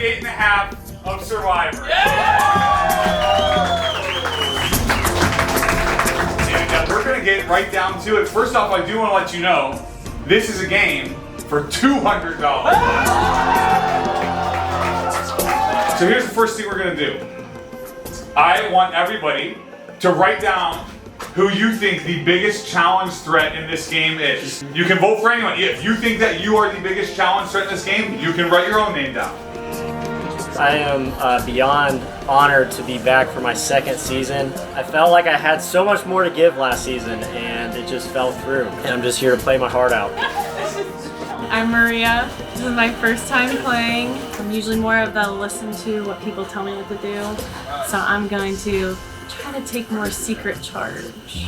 8.5 of Survivor. And we're gonna get right down to it. First off, I do want to let you know, this is a game for $200. So here's the first thing we're gonna do. I want everybody to write down who you think the biggest challenge threat in this game is. You can vote for anyone. If you think that you are the biggest challenge threat in this game, you can write your own name down. I am beyond honored to be back for my second season. I felt like I had so much more to give last season and it just fell through. And I'm just here to play my heart out. I'm Maria. This is my first time playing. I'm usually more of the listen to what people tell me what to do. So I'm going to try to take more secret charge.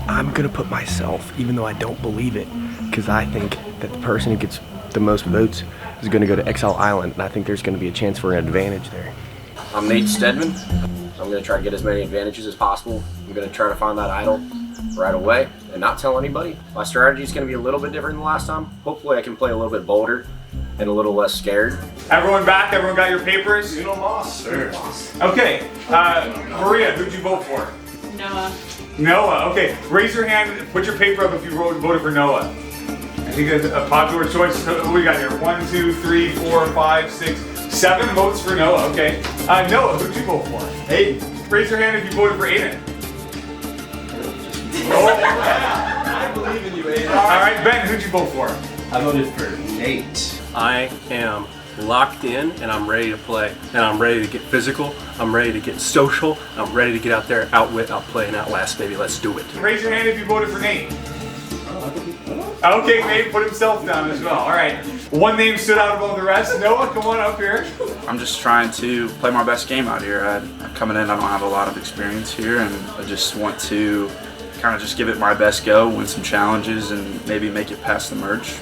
I'm gonna put myself, even though I don't believe it, because I think that the person who gets the most votes is gonna go to Exile Island, and I think there's gonna be a chance for an advantage there. I'm Nate Stedman. I'm gonna try to get as many advantages as possible. I'm gonna try to find that idol right away and not tell anybody. My strategy is gonna be a little bit different than last time. Hopefully I can play a little bit bolder and a little less scared. Everyone back? Everyone got your papers? You know, Moss, sir. Okay, Maria, who'd you vote for? Noah. Noah, okay. Raise your hand, put your paper up if you voted for Noah. I think that's a popular choice. Who we got here? 1, 2, 3, 4, 5, 6, 7 votes for Noah, okay. Noah, who'd you vote for? Aiden. Raise your hand if you voted for Aiden. Oh, yeah. I believe in you, Aiden. All right, Ben, who'd you vote for? I voted for Nate. I am locked in and I'm ready to play. And I'm ready to get physical. I'm ready to get social. I'm ready to get out there, outwit, outplay, and outlast, baby. Let's do it. Raise your hand if you voted for Nate. Okay, Nate put himself down as well. All right. One name stood out above the rest. Noah, come on up here. I'm just trying to play my best game out here. I'm coming in, I don't have a lot of experience here, and I just want to kind of just give it my best go, win some challenges, and maybe make it past the merge.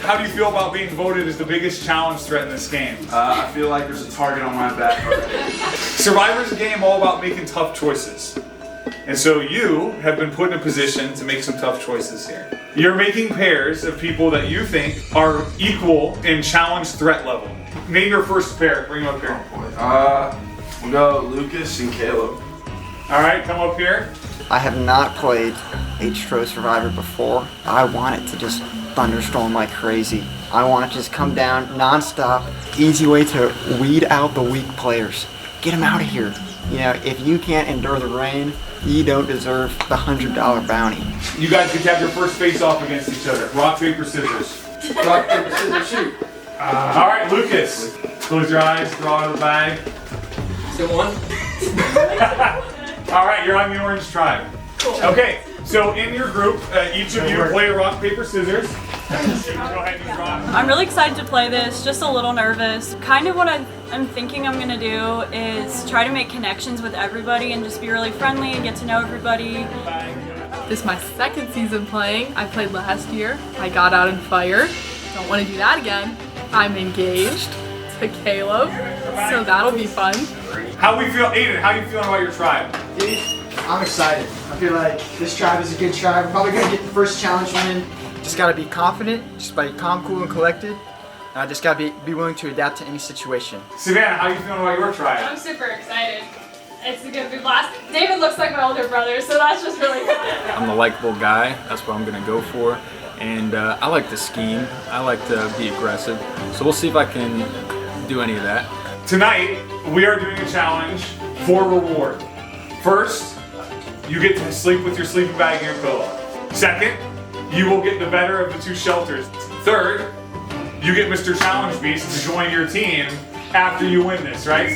How do you feel about being voted as the biggest challenge threat in this game? I feel like there's a target on my back already. Survivor's a game all about making tough choices. And so you have been put in a position to make some tough choices here. You're making pairs of people that you think are equal in challenge threat level. Name your first pair. Bring them up here. We'll go Lucas and Caleb. All right, come up here. I have not played H2O Survivor before. I want it to just thunderstorm like crazy. I want it to just come down non-stop. Easy way to weed out the weak players. Get them out of here. You know, if you can't endure the rain, you don't deserve the $100 bounty. You guys get to have your first face-off against each other. Rock, paper, scissors. Rock, paper, scissors, shoot. All right, Lucas. Close your eyes, throw out of the bag. Still one? All right, you're on the orange tribe. Cool. Okay, so in your group, each of you play rock, paper, scissors. Go ahead and draw. I'm really excited to play this, just a little nervous. Kind of what I'm thinking I'm gonna do is try to make connections with everybody and just be really friendly and get to know everybody. This is my second season playing. I played last year. I got out in fire. Don't want to do that again. I'm engaged to Caleb, so that'll be fun. How we feel, Aiden? How you feeling about your tribe? Dude, I'm excited. I feel like this tribe is a good tribe. We're probably gonna get the first challenge win. Just gotta be confident, just be calm, cool, and collected. And I just gotta be willing to adapt to any situation. Savannah, how you feeling about your tribe? I'm super excited. It's a good blast. David looks like my older brother, so that's just really good. I'm the likable guy. That's what I'm going to go for. And I like to scheme. I like to be aggressive. So we'll see if I can do any of that. Tonight, we are doing a challenge for reward. First, you get to sleep with your sleeping bag and your pillow. Second, you will get the better of the two shelters. Third, you get Mr. Challenge Beast to join your team after you win this, right?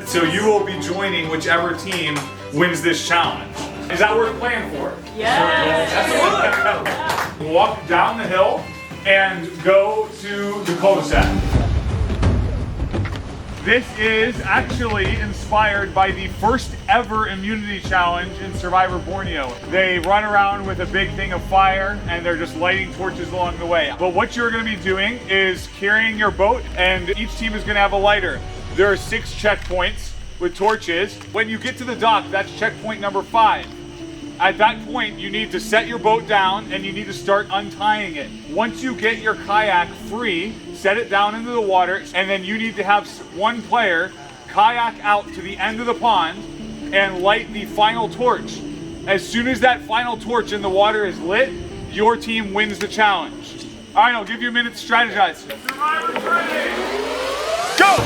So you will be joining whichever team wins this challenge. Is that worth playing for? Yes! Absolutely. Walk down the hill and go to the cul-de-sac. This is actually inspired by the first ever immunity challenge in Survivor Borneo. They run around with a big thing of fire and they're just lighting torches along the way. But what you're going to be doing is carrying your boat, and each team is going to have a lighter. There are 6 checkpoints with torches. When you get to the dock, that's checkpoint number 5. At that point, you need to set your boat down and you need to start untying it. Once you get your kayak free, set it down into the water, and then you need to have one player kayak out to the end of the pond and light the final torch. As soon as that final torch in the water is lit, your team wins the challenge. All right, I'll give you a minute to strategize. Survivors ready. Go!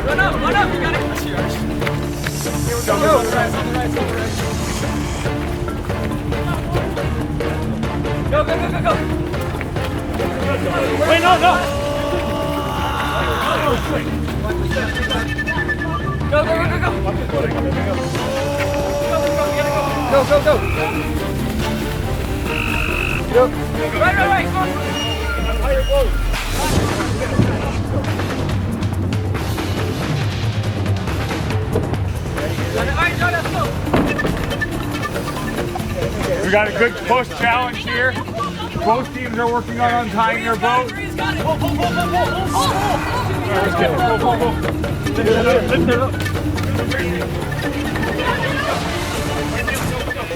Run up, you gotta push yours. Here we go. On the right. Go. Wait, no. Go. Go. Right. Come on. Higher boat. We got a good close challenge here. Both teams are working on untying their boat.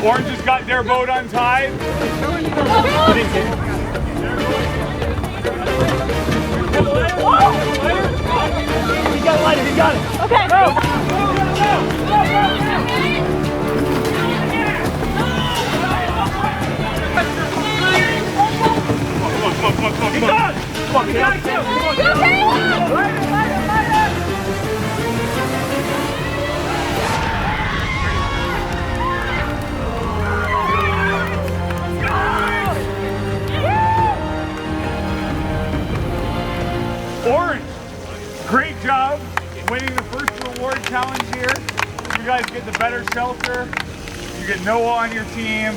Orange has got their boat untied. He got it. Okay. Go. Orange, great job winning the first reward challenge here. You guys get the better shelter. You get Noah on your team.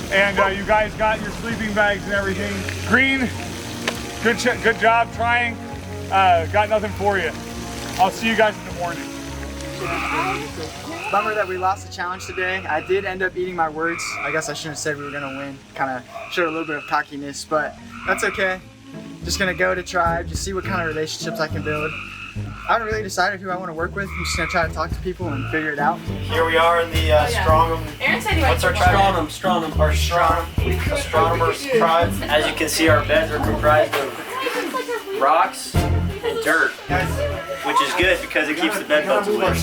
And you guys got your sleeping bags and everything. Green, good job trying. Got nothing for you. I'll see you guys in the morning. Bummer that we lost the challenge today. I did end up eating my words. I guess I shouldn't have said we were gonna win. Kind of showed a little bit of cockiness, but that's okay. Just gonna go to Tribe, just see what kind of relationships I can build. I haven't really decided who I want to work with. I'm just gonna try to talk to people and figure it out. Here we are in the Strongham. Aaron said he What's our tribe? Astronomers tribe. As you can see, our beds are comprised of rocks and dirt, which is good because it keeps the bed bugs away.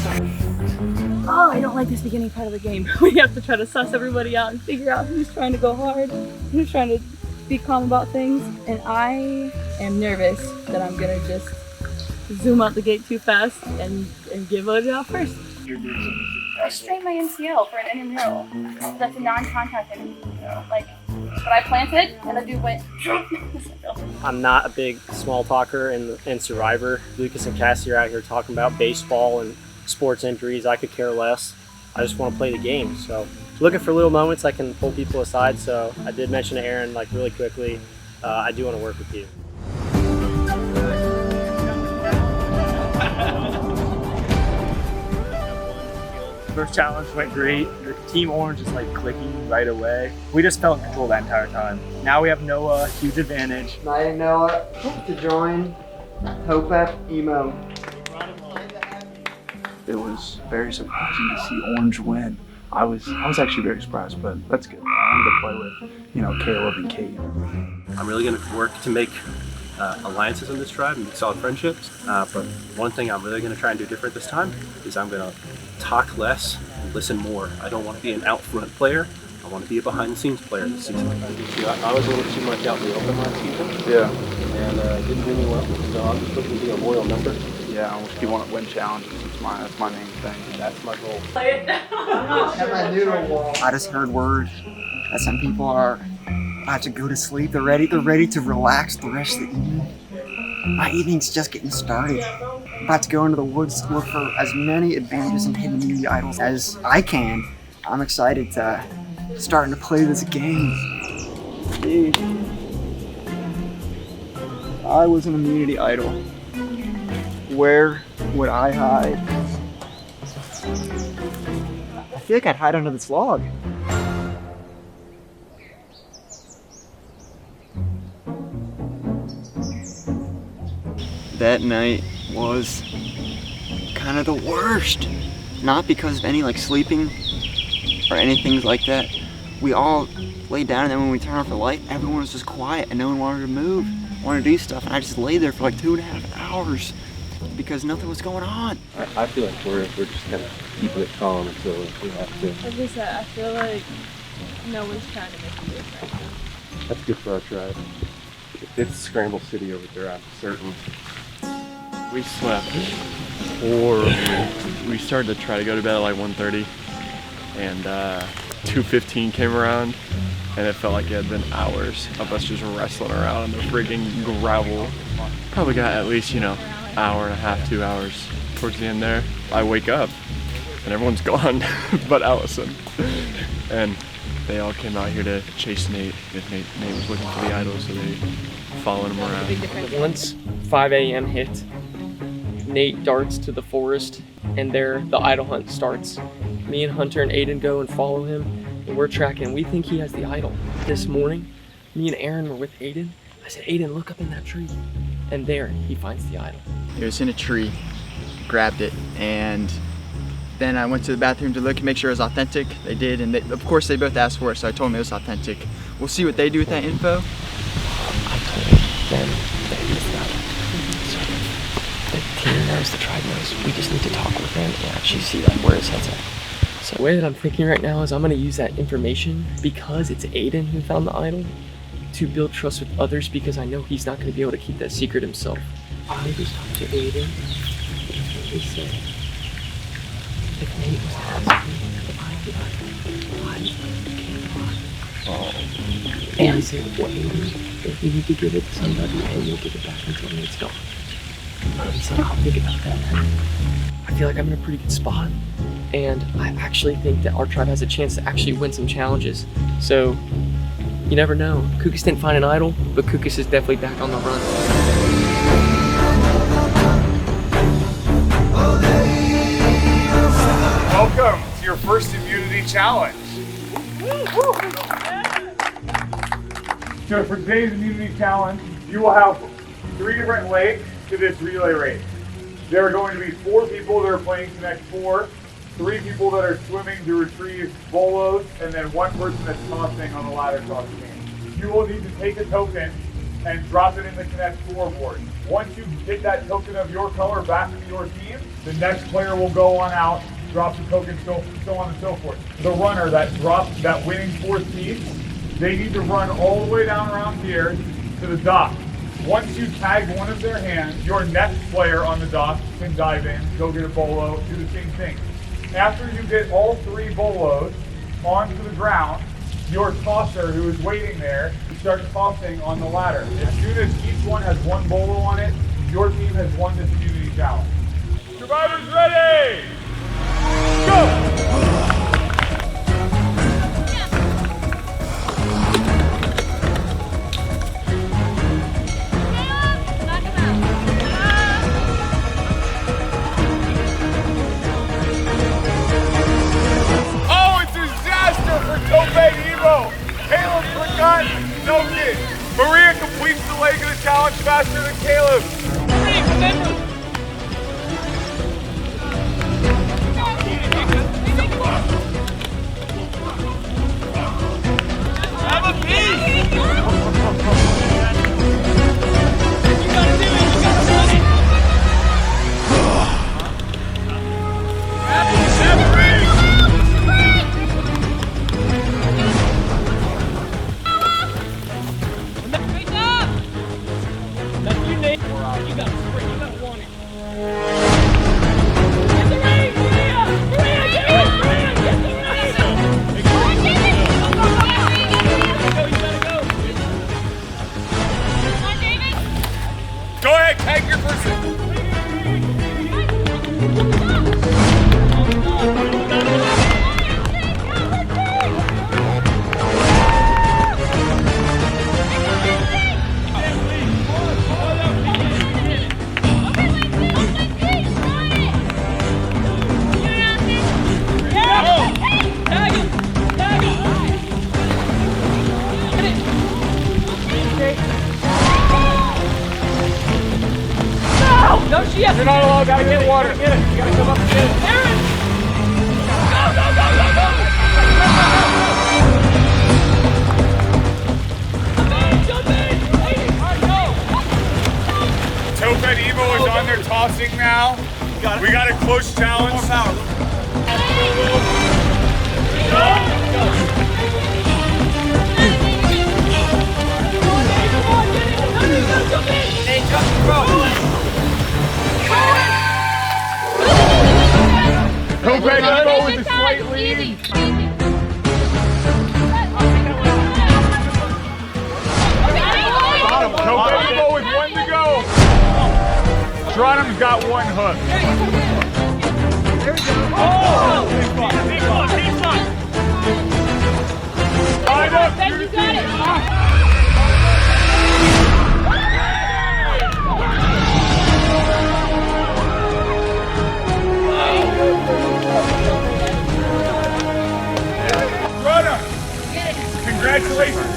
Oh, I don't like this beginning part of the game. We have to try to suss everybody out and figure out who's trying to go hard, who's trying to be calm about things. And I am nervous that I'm gonna just zoom out the gate too fast and give it out first. I strained my MCL for an intramural. That's a non-contact injury. Like, but I planted and the dude went. I'm not a big small talker in Survivor. Lucas and Cassie are out here talking about baseball and sports injuries. I could care less. I just want to play the game. So looking for little moments I can pull people aside. So I did mention to Aaron, like, really quickly, I do want to work with you. First challenge went great. The Team Orange is like clicking right away. We just felt in control that entire time. Now we have Noah, huge advantage. Night Noah, to join Hope F Emo. It was very surprising to see Orange win. I was actually very surprised, but that's good. I wanted to play with, Caleb and Kate. I'm really going to work to make alliances in this tribe and make solid friendships. But one thing I'm really going to try and do different this time is I'm going to talk less and listen more. I don't want to be an out front player. I want to be a behind the scenes player this season. I was a little too much out in the open last season. Yeah. And it didn't do me well. So I'm just looking to be a loyal member. Yeah, I just want to win challenges. That's my main thing. That's my goal. I just heard word that some people are about to go to sleep. They're ready to relax the rest of the evening. My evening's just getting started. I'm about to go into the woods to look for as many advantages and hidden immunity idols as I can. I'm excited to starting to play this game. Dude, if I was an immunity idol, where would I hide? I feel like I'd hide under this log. That night was kind of the worst. Not because of any like sleeping or anything like that. We all laid down, and then when we turned off the light, everyone was just quiet and no one wanted to move, wanted to do stuff, and I just laid there for like 2.5 hours because nothing was going on. I feel like we're just kind of keeping it calm until we have to. Like I said, I feel like no one's trying to make a move right now. That's good for our tribe. It's Scramble City over there, I'm certain. We slept horribly. We started to try to go to bed at like 1:30, and 2:15 came around, and it felt like it had been hours of us just wrestling around in the freaking gravel. Probably got at least, hour and a half, 2 hours towards the end there. I wake up, and everyone's gone but Allison. And they all came out here to chase Nate. Nate was looking for the idol, so they followed him around. Once 5 a.m. hit, Nate darts to the forest, and there the idol hunt starts. Me and Hunter and Aiden go and follow him, and we're tracking. We think he has the idol. This morning, me and Aaron were with Aiden. I said, Aiden, look up in that tree. And there, he finds the idol. It was in a tree, grabbed it, and then I went to the bathroom to look and make sure it was authentic. They did, and of course they both asked for it, so I told them it was authentic. We'll see what they do with that info. I told them that he was the idol. So the team knows, the tribe knows. We just need to talk with him and actually see where his head's at. So the way that I'm thinking right now is I'm gonna use that information, because it's Aiden who found the idol, to build trust with others, because I know he's not gonna be able to keep that secret himself. I just talked to Aiden, and he said, if Nate was to ask me if I have the idol, I can't lie. Oh. And he said, well, Aiden, if you need to give it to somebody, and you'll give it back until Nate's gone. He said, I'll think about that. I feel like I'm in a pretty good spot, and I actually think that our tribe has a chance to actually win some challenges. So, you never know. Kukus didn't find an idol, but Kukus is definitely back on the run. Welcome to your first immunity challenge. So for today's immunity challenge, you will have 3 different legs to this relay race. There are going to be 4 people that are playing Connect 4, 3 people that are swimming to retrieve bolos, and then 1 person that's tossing on the ladder toss team. You will need to take a token and drop it in the Connect 4 board. Once you get that token of your color back into your team, the next player will go on out, drop the token, so on and so forth. The runner that dropped that winning 4th piece, they need to run all the way down around here to the dock. Once you tag one of their hands, your next player on the dock can dive in, go get a bolo, do the same thing. After you get all 3 bolos onto the ground, your tosser who is waiting there starts tossing on the ladder. As soon as each one has 1 bolo on it, your team has won this immunity challenge. Survivors ready! Go! Caleb forgot token. Maria completes the leg of the challenge faster than Caleb. No, she has. You're not allowed to get water. Get it. You gotta come up and get it. Aaron! Topet Evo is on there tossing now. We got a close challenge. Topet Evo with the slight lead. Topet Evo with 1 to go. Trondheim's got 1 hook. There we go. Oh! Deep spot. Ben, you got it. Trondheim, congratulations.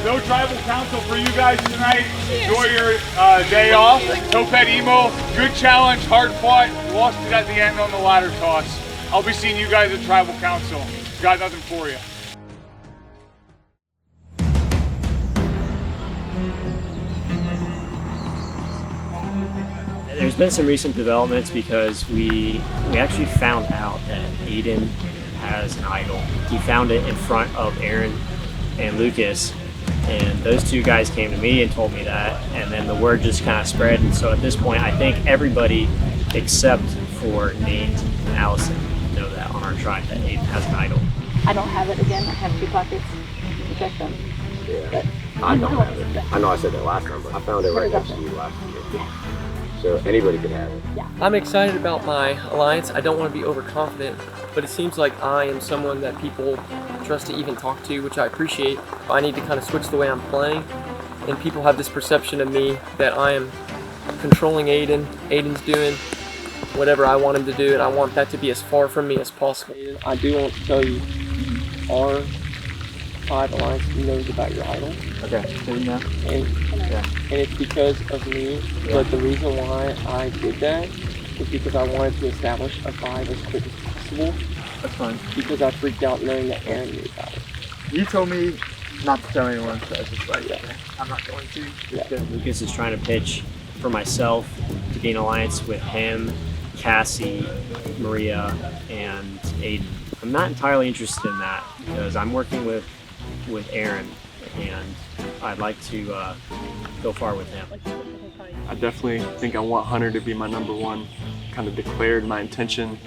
No tribal council for you guys tonight. Enjoy your day off. Topet Emo, good challenge, hard fought. Lost it at the end on the ladder toss. I'll be seeing you guys at tribal council. Got nothing for you. There's been some recent developments because we actually found out that Aiden has an idol. He found it in front of Aaron and Lucas, and those 2 guys came to me and told me that, and then the word just kind of spread. And so at this point, I think everybody except for Nate and Allison know that on our tribe that Aiden has an idol. I don't have it again. I have 2 pockets. Check them. Yeah. I don't have it. I know I said that last time, but I found it right next to you last year. Yeah. So anybody could have it. Yeah. I'm excited about my alliance. I don't want to be overconfident, but it seems like I am someone that people trust to even talk to, which I appreciate. I need to kind of switch the way I'm playing, and people have this perception of me that I am controlling Aiden. Aiden's doing whatever I want him to do, and I want that to be as far from me as possible. I do want to tell you, our 5 alliance knows about your idol. Okay, good enough. And it's because of me, but the reason why I did that is because I wanted to establish a 5 as quick as possible. That's fine. Because I freaked out knowing that Aaron knew about it. You told me not to tell anyone, so I was just like, I'm not going to. Yeah. Lucas is trying to pitch for myself to be an alliance with him, Cassie, Maria, and Aiden. I'm not entirely interested in that because I'm working with Aaron, and I'd like to go far with him. I definitely think I want Hunter to be my number 1. Kind of declared my intention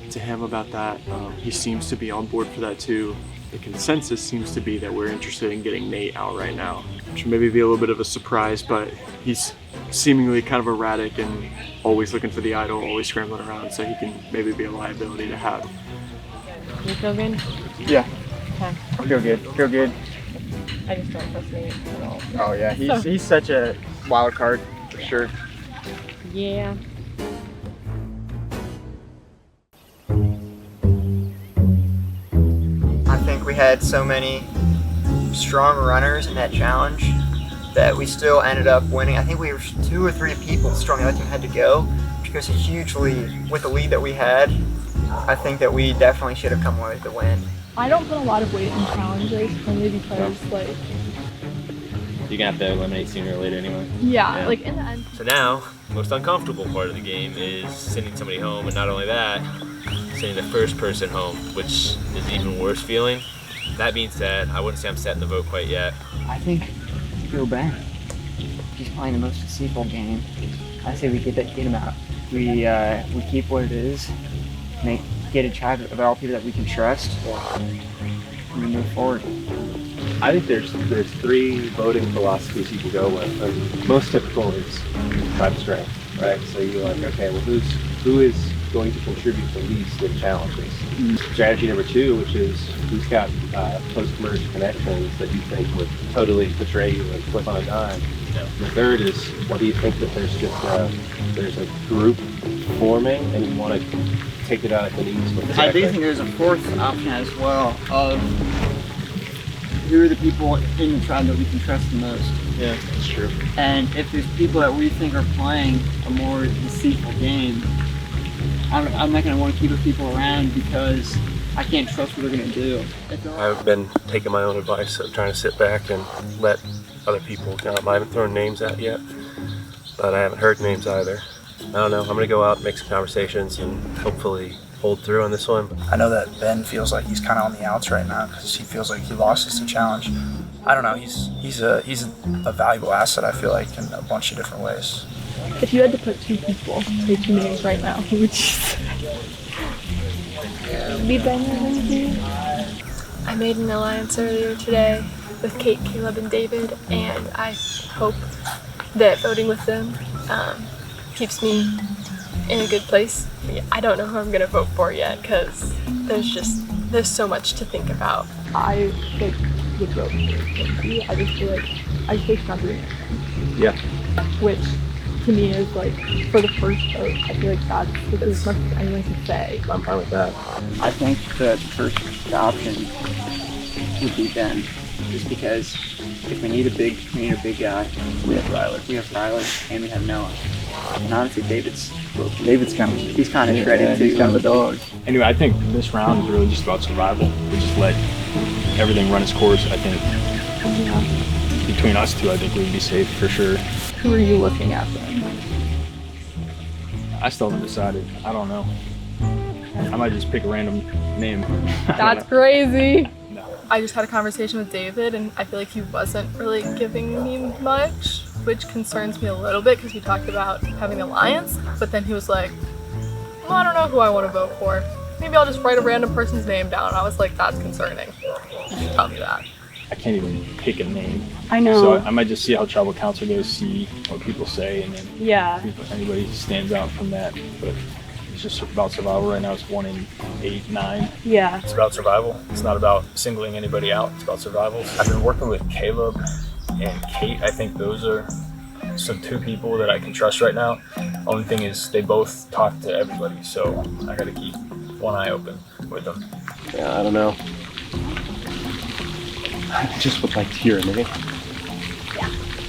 to him about that. He seems to be on board for that too. The consensus seems to be that we're interested in getting Nate out right now, which may be a little bit of a surprise, but he's seemingly kind of erratic and always looking for the idol, always scrambling around, so he can maybe be a liability to have. You feel good? Yeah. Okay. I feel good. Feel good. I just don't trust Nate at all. Oh yeah, he's such a wild card for sure. Yeah. I think we had so many strong runners in that challenge that we still ended up winning. I think we were 2 or 3 people strong. The other team had to go, which goes a huge lead. With the lead that we had, I think that we definitely should have come away with the win. I don't put a lot of weight in challenges, only because like. You're gonna have to eliminate sooner or later anyway. Yeah, like in the end. So now, the most uncomfortable part of the game is sending somebody home, and not only that, sending the first person home, which is an even worse feeling. That being said, I wouldn't say I'm setting the vote quite yet. I think go Ben. He's playing the most deceitful game. I say we get him out. We keep what it is. Get a tribe of all people that we can trust. And we move forward. I think there's 3 voting philosophies you can go with. And most typical is tribe strength, right? So you're like, okay, well, who is going to contribute the least in challenges? Strategy number 2, which is who's got post-merge connections that you think would totally betray you and flip on a dime. The 3rd is, what do you think that there's just there's a group forming and you want to take it out at the knees with I do think there's a 4th option as well of who are the people in the tribe that we can trust the most. Yeah, that's true. And if there's people that we think are playing a more deceitful game, I'm not going to want to keep those people around because I can't trust what they're going to do. I've been taking my own advice of trying to sit back and let other people I haven't thrown names out yet, but I haven't heard names either. I don't know. I'm going to go out and make some conversations and hopefully hold through on this one. I know that Ben feels like he's kind of on the outs right now because he feels like he lost us the challenge. I don't know. He's a valuable asset, I feel like, in a bunch of different ways. If you had to put two names right now, who would you say? Be Ben or Lindsay? I made an alliance earlier today with Kate, Caleb, and David, and I hope that voting with them keeps me in a good place. I don't know who I'm gonna vote for yet because there's so much to think about. I would vote for Lindsay. I just feel like she's not doing it. Yeah. Which to me is like, for the first vote, I feel like that's as much as anyone can say. I'm fine with that. I think the first option would be Ben, just because if we need a big guy, we have Ryler, and we have Noah. And honestly, David's kind of shredded too. He's kind of a dog. Anyway, I think this round is really just about survival. We just let everything run its course. I think between us two, I think we'd be safe for sure. Who are you looking at then? I still haven't decided. I don't know. I might just pick a random name. That's crazy. I just had a conversation with David, and I feel like he wasn't really giving me much, which concerns me a little bit because we talked about having an alliance, but then he was like, well, I don't know who I want to vote for. Maybe I'll just write a random person's name down. And I was like, that's concerning. You should tell me that. I can't even pick a name. I know. So I might just see how tribal council goes, see what people say, and then if anybody stands out from that. But it's just about survival right now. It's 1 in 8, 9. Yeah. It's about survival. It's not about singling anybody out. It's about survival. I've been working with Caleb and Kate. I think those are some two people that I can trust right now. Only thing is they both talk to everybody, so I got to keep one eye open with them. Yeah, I don't know. I just would like to hear a name.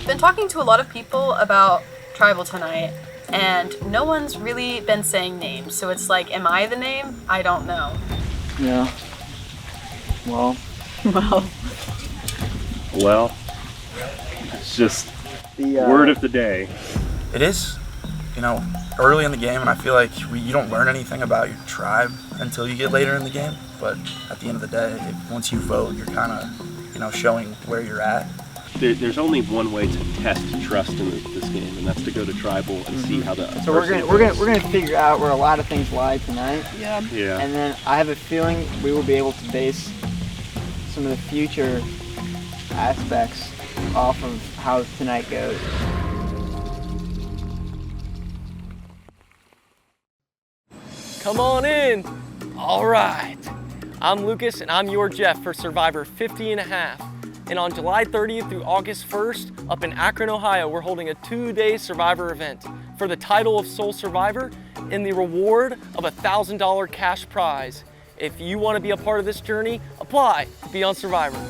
Been talking to a lot of people about tribal tonight, and no one's really been saying names. So it's like, am I the name? I don't know. Yeah. Well. Well, it's just The word of the day. It is, early in the game, and I feel like you don't learn anything about your tribe until you get later in the game. But at the end of the day, once you vote, you're kind of, showing where you're at. There's only one way to test trust in this game, and that's to go to tribal and see how the. So we're gonna figure out where a lot of things lie tonight. Yeah. Yeah. And then I have a feeling we will be able to base some of the future aspects off of how tonight goes. Come on in. All right. I'm Lucas and I'm your Jeff for Survivor 50 and a half. And on July 30th through August 1st, up in Akron, Ohio, we're holding a 2-day Survivor event for the title of Sole Survivor and the reward of a $1,000 cash prize. If you want to be a part of this journey, apply to be on Survivor.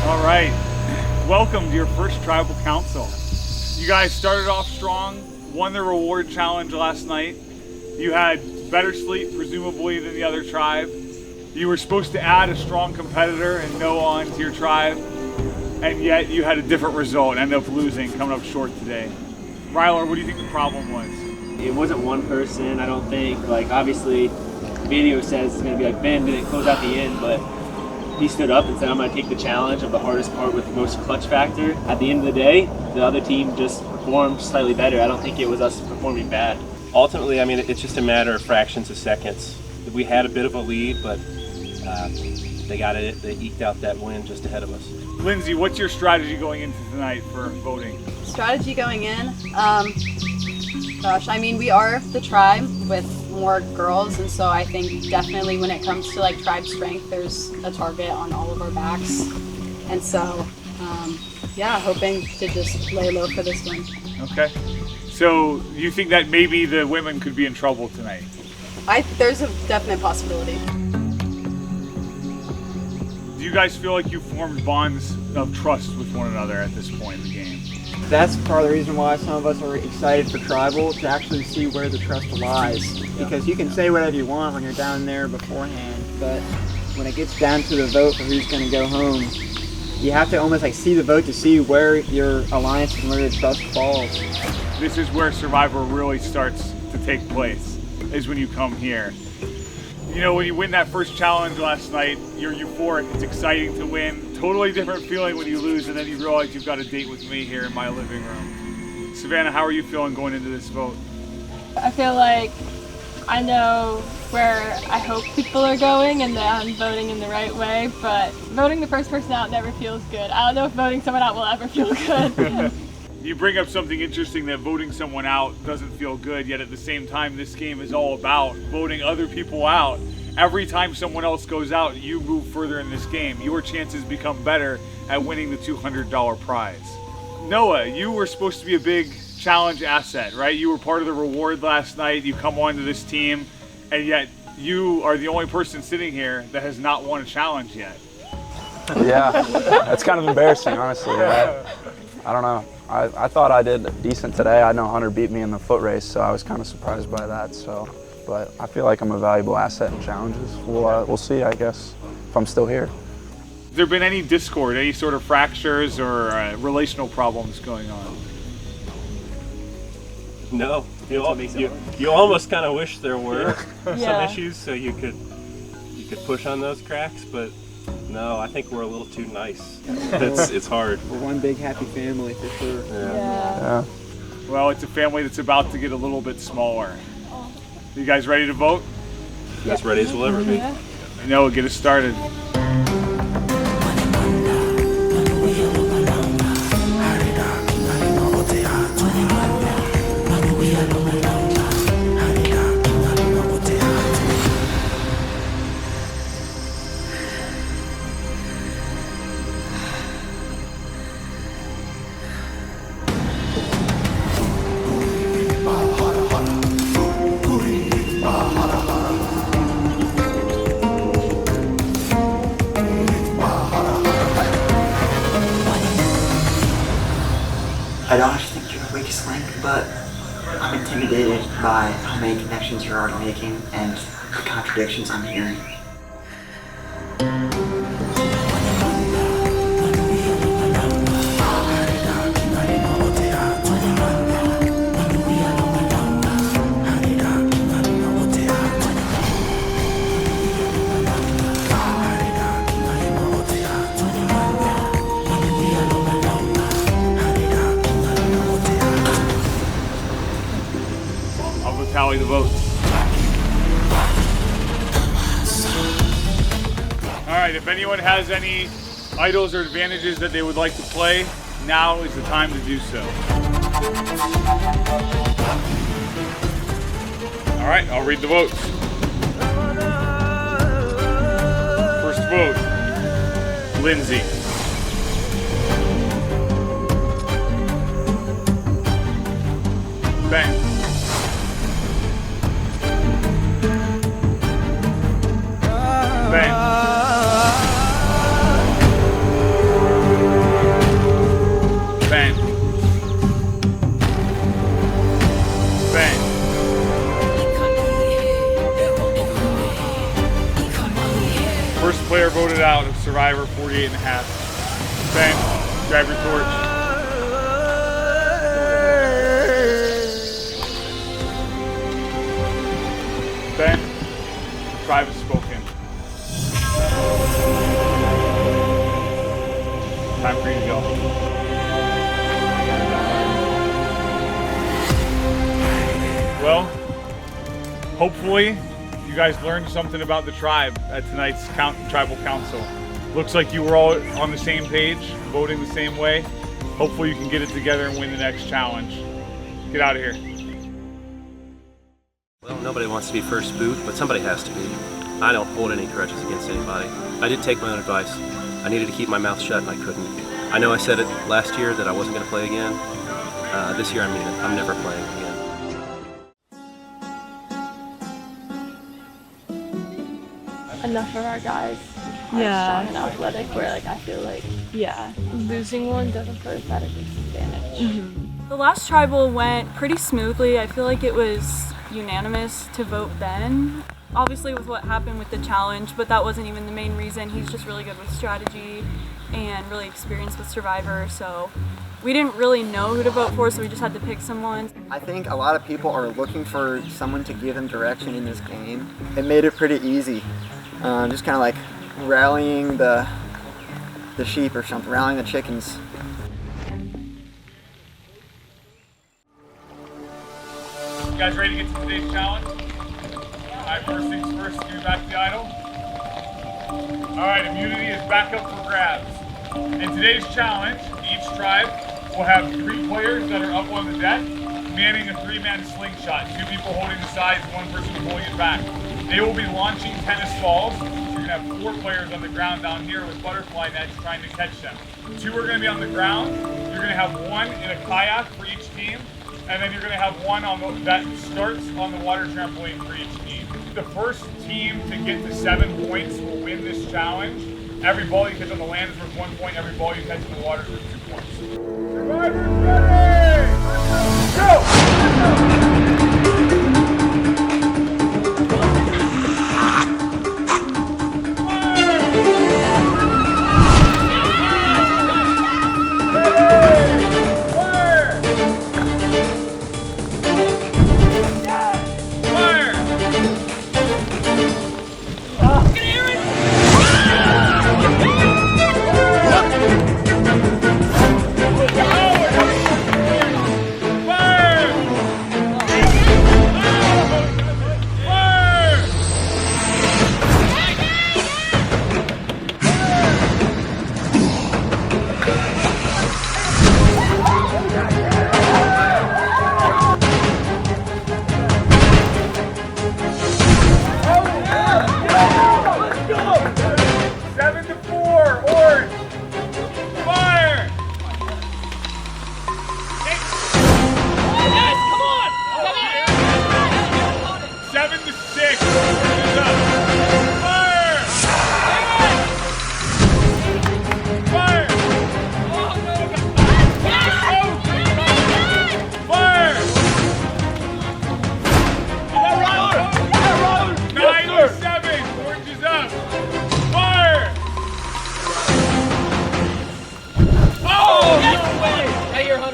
All right, welcome to your first tribal council. You guys started off strong, won the reward challenge last night. You had better sleep, presumably, than the other tribe. You were supposed to add a strong competitor and Noah onto your tribe, and yet you had a different result, ended up losing, coming up short today. Ryler, what do you think the problem was? It wasn't one person, I don't think. Like, obviously, the video says it's going to be like Ben didn't close out the end, but he stood up and said, I'm going to take the challenge of the hardest part with the most clutch factor. At the end of the day, the other team just performed slightly better. I don't think it was us performing bad. Ultimately, I mean, it's just a matter of fractions of seconds. We had a bit of a lead, but they got it. They eked out that win just ahead of us. Lindsay, what's your strategy going into tonight for voting? Strategy going in? Gosh, I mean, we are the tribe with more girls, and so I think definitely when it comes to like tribe strength, there's a target on all of our backs. And so yeah, hoping to just lay low for this one. Okay. So you think that maybe the women could be in trouble tonight? There's a definite possibility. Do you guys feel like you formed bonds of trust with one another at this point in the game? That's part of the reason why some of us are excited for Tribal, to actually see where the trust lies. Because you can say whatever you want when you're down there beforehand, but when it gets down to the vote for who's going to go home, you have to almost like see the vote to see where your alliance and where your trust falls. This is where Survivor really starts to take place, is when you come here. You know, when you win that first challenge last night, you're euphoric, it's exciting to win. Totally different feeling when you lose and then you realize you've got a date with me here in my living room. Savannah, how are you feeling going into this vote? I feel like I know where I hope people are going and that I'm voting in the right way, but voting the first person out never feels good. I don't know if voting someone out will ever feel good. You bring up something interesting, that voting someone out doesn't feel good, yet at the same time this game is all about voting other people out. Every time someone else goes out, you move further in this game. Your chances become better at winning the $200 prize. Noah, you were supposed to be a big challenge asset, right? You were part of the reward last night. You come onto this team, and yet you are the only person sitting here that has not won a challenge yet. Yeah, that's kind of embarrassing, honestly. I don't know. I thought I did decent today. I know Hunter beat me in the foot race, so I was kind of surprised by that. But I feel like I'm a valuable asset in challenges. We'll see, I guess, if I'm still here. Has there been any discord, any sort of fractures or relational problems going on? No, you almost kind of wish there were some issues so you could push on those cracks, but no, I think we're a little too nice. It's hard. We're one big happy family for sure. Yeah. Well, it's a family that's about to get a little bit smaller. You guys ready to vote? As ready as we'll ever be. Noah, get us started. I don't actually think you're the weakest link, but I'm intimidated by how many connections you're already making and the contradictions I'm hearing. Tally the votes. All right, if anyone has any idols or advantages that they would like to play, now is the time to do so. All right, I'll read the votes. First vote, Lindsay. Ben. Ben. Ben. Ben. First player voted out of Survivor 48 and a half. Ben, grab your torch. Ben, the tribe has spoken. Time for you to go. Well, hopefully you guys learned something about the tribe at tonight's tribal council. Looks like you were all on the same page, voting the same way. Hopefully you can get it together and win the next challenge. Get out of here. Well, nobody wants to be first boot, but somebody has to be. I don't hold any grudges against anybody. I did take my own advice. I needed to keep my mouth shut and I couldn't. I know I said it last year that I wasn't going to play again. This year I mean it. I'm never playing again. Enough of our guys are Yeah. strong and athletic where like I feel like losing one doesn't put us at a disadvantage. The last tribal went pretty smoothly. I feel like it was unanimous to vote Ben. Obviously with what happened with the challenge, but that wasn't even the main reason. He's just really good with strategy and really experienced with Survivor, so we didn't really know who to vote for, so we just had to pick someone. I think a lot of people are looking for someone to give them direction in this game. It made it pretty easy. Just kind of like rallying the sheep or something, rallying the chickens. You guys ready to get to today's challenge? Alright, first things first, give me back the idol. Alright, immunity is back up for grabs. In today's challenge, each tribe will have 3 players that are up on the deck, manning a 3-man slingshot. 2 people holding the sides, 1 person pulling it back. They will be launching tennis balls. So you're gonna have 4 players on the ground down here with butterfly nets trying to catch them. 2 are gonna be on the ground. You're gonna have 1 in a kayak for each team. And then you're going to have 1 that starts on the water trampoline for each team. The first team to get to 7 points will win this challenge. Every ball you catch on the land is worth 1 point. Every ball you catch in the water is worth 2 points. Survivors ready! Go!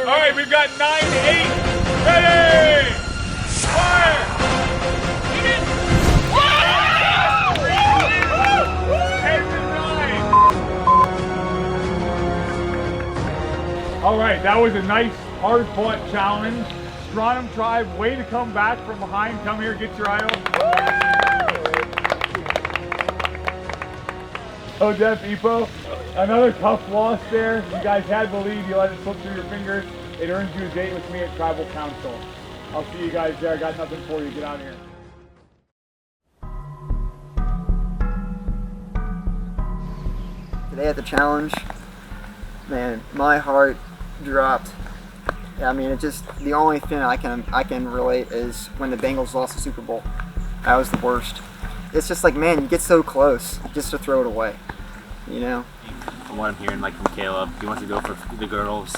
Alright, we've got 9 to 8. Ready! Fire! Alright, that was a nice, hard-fought challenge. Stronum Tribe, way to come back from behind. Come here, get your idol. Oh, Def Epo, another tough loss there. You guys had the lead, you let it slip through your fingers. It earns you a date with me at Tribal Council. I'll see you guys there. I got nothing for you. Get out of here. Today at the challenge, man, my heart dropped. I mean, it just, the only thing I can relate is when the Bengals lost the Super Bowl. That was the worst. It's just like, man, you get so close just to throw it away, you know? From what I'm hearing, like from Caleb, he wants to go for the girls.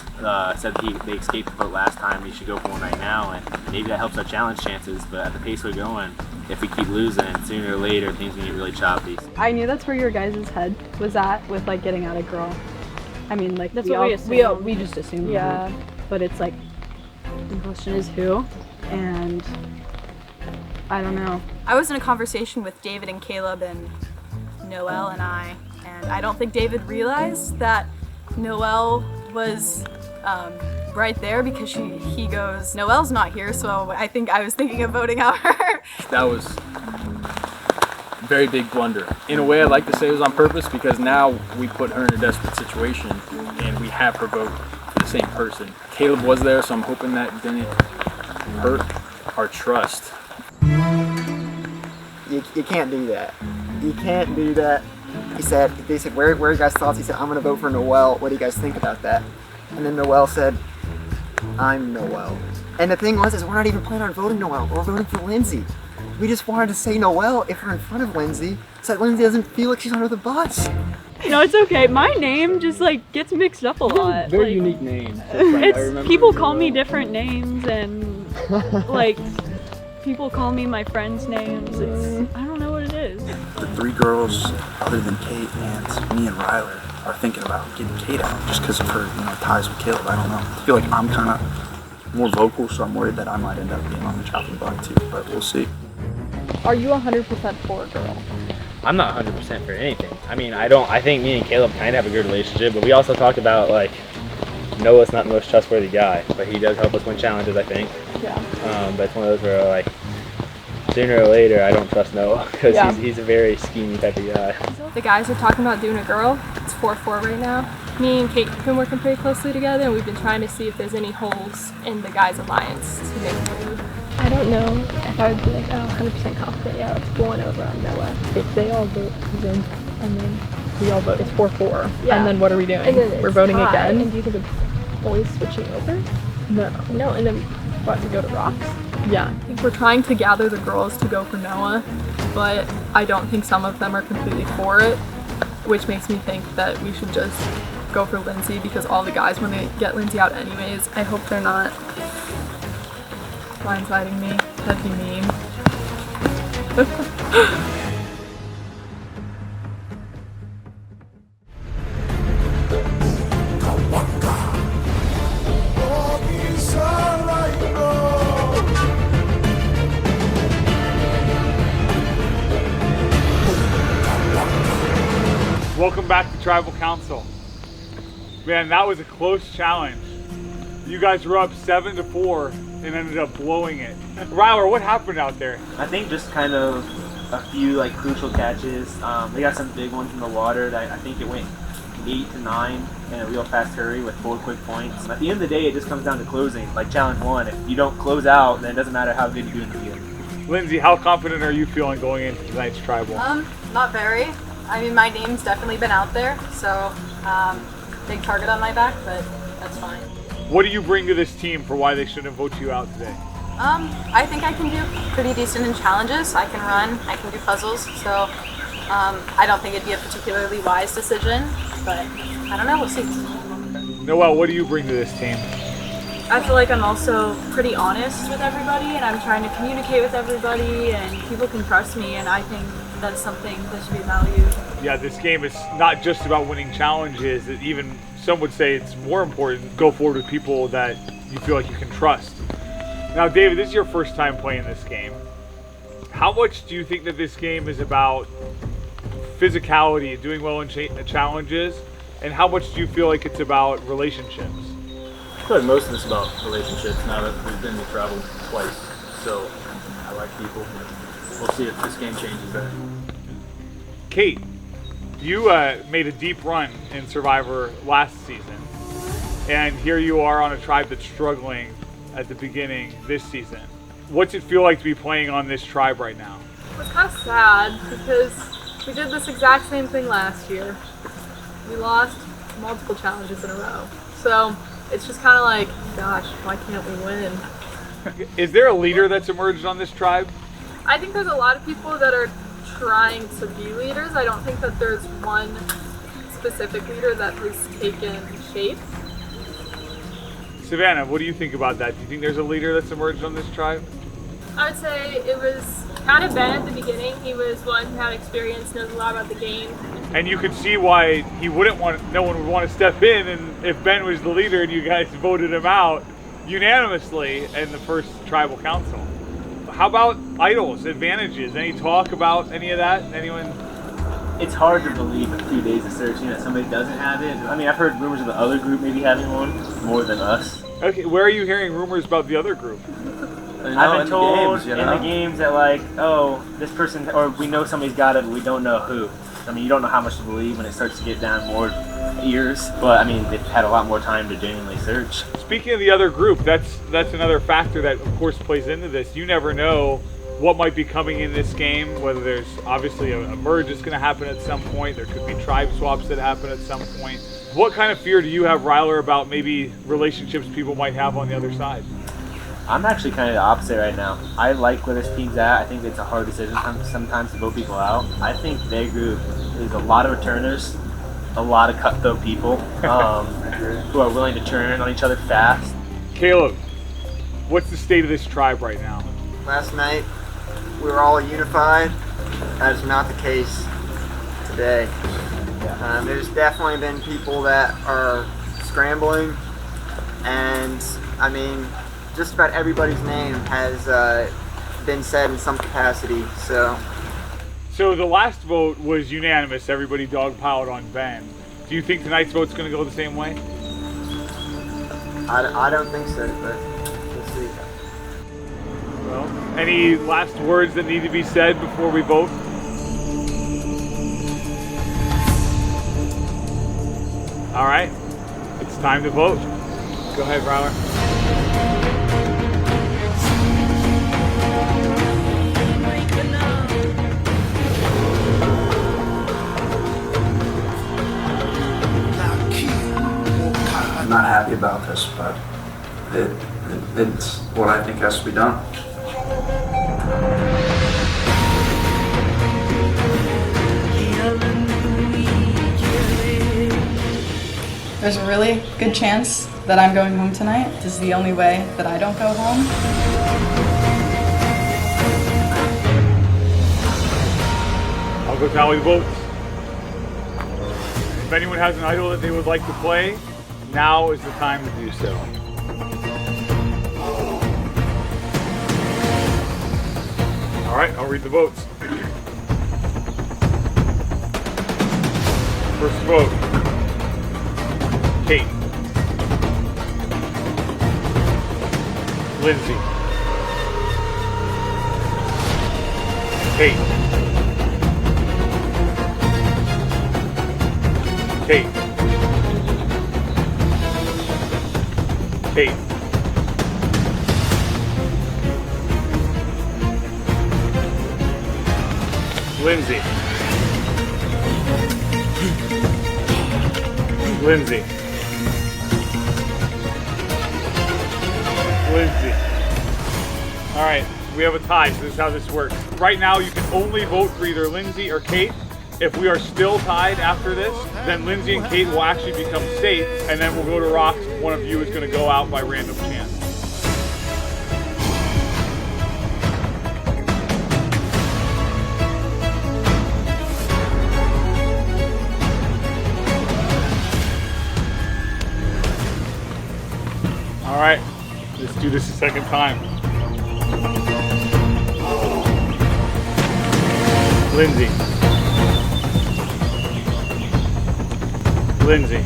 Said they escaped the vote last time. He should go for one right now, and maybe that helps our challenge chances. But at the pace we're going, if we keep losing, sooner or later things can get really choppy. I knew that's where your guys' head was at with like getting out a girl. I mean, like That's we what we assumed. we just assumed Yeah. that. But it's like the question is who, and I don't know. I was in a conversation with David and Caleb and Noelle and I don't think David realized that Noelle was right there because he goes, Noelle's not here, so I think I was thinking of voting out her. That was a very big blunder. In a way, I'd like to say it was on purpose because now we put her in a desperate situation and we have her vote for the same person. Caleb was there, so I'm hoping that didn't hurt our trust. You can't do that. You can't do that. they said, where are your guys' thoughts? He said, I'm going to vote for Noel. What do you guys think about that? And then Noel said, I'm Noel. And the thing was, is we're not even planning on voting Noel. We're voting for Lindsay. We just wanted to say Noel if we're in front of Lindsay, so that Lindsay doesn't feel like she's under the bus. No, it's okay. My name just like gets mixed up a lot. Very like, unique name. It's people call me different names and like people call me my friends' names. I don't know what it is. The 3 girls, other than Kate and me and Ryler, are thinking about getting Kate out just because of her, ties with Caleb. I don't know. I feel like I'm kind of more vocal, so I'm worried that I might end up being on the chopping block too, but we'll see. Are you 100% for a girl? I'm not 100% for anything. I mean, I think me and Caleb kind of have a good relationship, but we also talked about, like, Noah's not the most trustworthy guy, but he does help us win challenges, I think. Yeah. But it's one of those where, like, sooner or later, I don't trust Noah, because he's a very scheming type of guy. The guys are talking about doing a girl. It's 4-4 right now. Me and Kate have been working pretty closely together, and we've been trying to see if there's any holes in the guys' alliance to make a move. I don't know if I would be like, 100% confident, yeah, let's go on over on Noah. If they all vote then, and then we all vote, it's 4-4. Yeah. And then what are we doing? And then We're it's voting tie. again? And do you think it's always switching over? No. No, and then what, to go to rocks? Yeah. I think we're trying to gather the girls to go for Noah, but I don't think some of them are completely for it, which makes me think that we should just go for Lindsay because all the guys want to get Lindsay out anyways. I hope they're not blindsiding me. That'd be mean. Welcome back to Tribal Council. Man, that was a close challenge. You guys were up 7-4 and ended up blowing it. Ryler, what happened out there? I think just kind of a few like crucial catches. They got some big ones in the water that I think it went 8-9 in a real fast hurry with 4 quick points. At the end of the day, it just comes down to closing. Like challenge 1, if you don't close out, then it doesn't matter how good you do in the field. Lindsay, how confident are you feeling going into tonight's Tribal? Not very. I mean, my name's definitely been out there, so big target on my back, but that's fine. What do you bring to this team for why they shouldn't vote you out today? I think I can do pretty decent in challenges. I can run, I can do puzzles, so I don't think it'd be a particularly wise decision, but I don't know, we'll see. Noel, what do you bring to this team? I feel like I'm also pretty honest with everybody, and I'm trying to communicate with everybody, and people can trust me, and I think that's something that should be valued. Yeah, this game is not just about winning challenges. Even some would say it's more important to go forward with people that you feel like you can trust. Now, David, this is your first time playing this game. How much do you think that this game is about physicality, doing well in challenges, and how much do you feel like it's about relationships? I feel like most of it's about relationships now that we've been to travel twice. So I like people. We'll see if this game changes that. Kate, you made a deep run in Survivor last season, and here you are on a tribe that's struggling at the beginning this season. What's it feel like to be playing on this tribe right now? It's kind of sad because we did this exact same thing last year. We lost multiple challenges in a row. So it's just kind of like, gosh, why can't we win? Is there a leader that's emerged on this tribe? I think there's a lot of people that are trying to be leaders. I don't think that there's one specific leader that has taken shape. Savannah, what do you think about that? Do you think there's a leader that's emerged on this tribe? I would say it was kind of Ben at the beginning. He was one who had experience, knows a lot about the game. And you could see why he wouldn't want, no one would want to step in, and if Ben was the leader and you guys voted him out unanimously in the first tribal council. How about idols, advantages? Any talk about any of that? Anyone? It's hard to believe a few days of searching that somebody doesn't have it. I mean, I've heard rumors of the other group maybe having one more than us. Okay, where are you hearing rumors about the other group? I've been told in the games that like, oh, this person, or we know somebody's got it, but we don't know who. I mean, you don't know how much to believe when it starts to get down more ears, but I mean, they've had a lot more time to genuinely search. Speaking of the other group, that's another factor that of course plays into this. You never know what might be coming in this game, whether there's obviously a merge that's going to happen at some point, there could be tribe swaps that happen at some point. What kind of fear do you have, Ryler, about maybe relationships people might have on the other side? I'm actually kind of the opposite right now. I like where this team's at. I think it's a hard decision sometimes to vote people out. I think their group is a lot of returners, a lot of cutthroat people who are willing to turn on each other fast. Caleb, what's the state of this tribe right now? Last night, we were all unified. That is not the case today. There's definitely been people that are scrambling, and I mean, just about everybody's name has been said in some capacity. So the last vote was unanimous. Everybody dogpiled on Ben. Do you think tonight's vote's going to go the same way? I don't think so, but we'll see. Well, any last words that need to be said before we vote? All right, it's time to vote. Go ahead, Ryler. I'm not happy about this, but it's what I think has to be done. There's a really good chance that I'm going home tonight. This is the only way that I don't go home. I'll go tally the votes. If anyone has an idol that they would like to play, now is the time to do so. All right, I'll read the votes. First vote, Kate. Lindsay. Kate. Kate. Kate. Lindsay. Lindsay. Lindsay. All right, we have a tie, so this is how this works. Right now, you can only vote for either Lindsay or Kate. If we are still tied after this, then Lindsay and Kate will actually become safe, and then we'll go to rocks. One of you is going to go out by random chance. All right, let's do this a second time. Lindsay. Lindsay.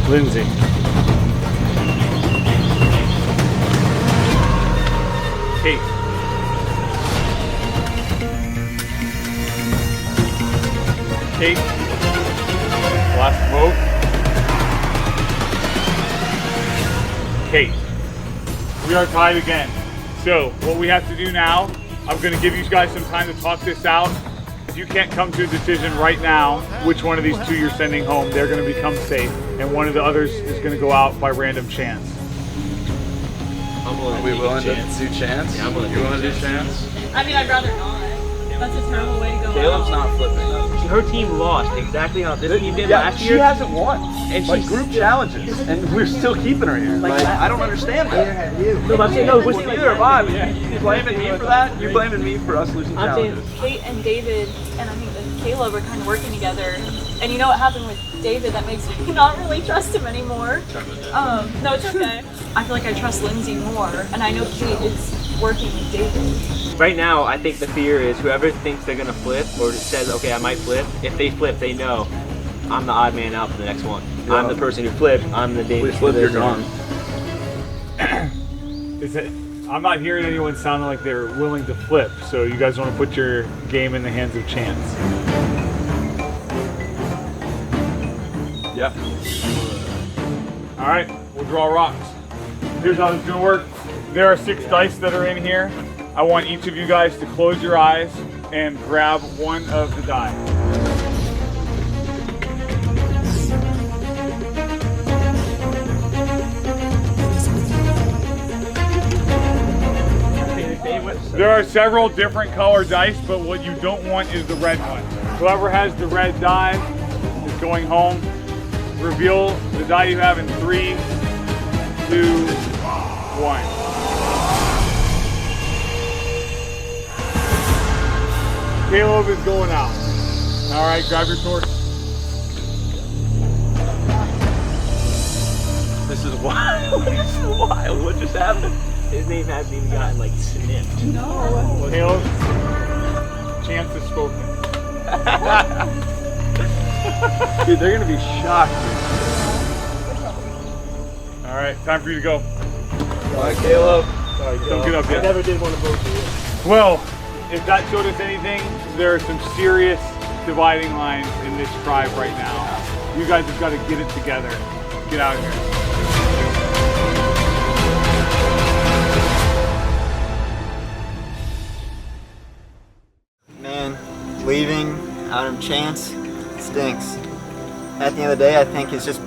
Lindsay. Kate. Kate. Last vote. Kate. We are tied again. So what we have to do now, I'm going to give you guys some time to talk this out. If you can't come to a decision right now, which one of these two you're sending home, they're going to become safe, and one of the others is going to go out by random chance. Are we willing to do chance? Yeah, I'm willing you want to do chance? I mean, I'd rather not. That's a terrible way to go. Caleb's not flipping. Her team lost exactly how this team did Yeah, last she year. hasn't won. And Like she's group challenges, and we're still keeping her here. Like, I don't understand that. No, but I'm saying, no, we're saying, Neither have I. You blaming me for that? You're blaming me for us losing I'm saying challenges. Kate and David, and I think that Caleb are kind of working together. And you know what happened with David that makes me not really trust him anymore. No, it's okay. I feel like I trust Lindsay more, and I know Kate is working with David. Right now, I think the fear is whoever thinks they're going to flip or says, okay, I might flip, if they flip, they know I'm the odd man out for the next one. Yeah. I'm the person who flipped. I'm the dangerous. We flip, you're gone. I'm not hearing anyone sounding like they're willing to flip, so you guys want to put your game in the hands of chance. Yep. All right, we'll draw rocks. Here's how this is going to work. There are 6 dice that are in here. I want each of you guys to close your eyes and grab one of the die. There are several different color dice, but what you don't want is the red one. Whoever has the red die is going home. Reveal the die you have in 3, 2, 1. Caleb is going out. All right, grab your sword. This is wild. This is wild. What just happened? His name hasn't even gotten like sniffed. No. Caleb, chance is spoken. Dude, they're gonna be shocked. All right, time for you to go. All right, Caleb. Sorry, Don't get up yet. I never did want to vote for you. Well, if that showed us anything, there are some serious dividing lines in this tribe right now. You guys have got to get it together. Get out of here. Man, leaving out of chance stinks. At the end of the day, I think it's just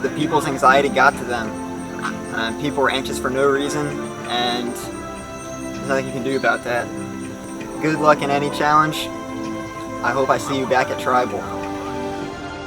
the people's anxiety got to them. People were anxious for no reason, and there's nothing you can do about that. Good luck in any challenge. I hope I see you back at Tribal.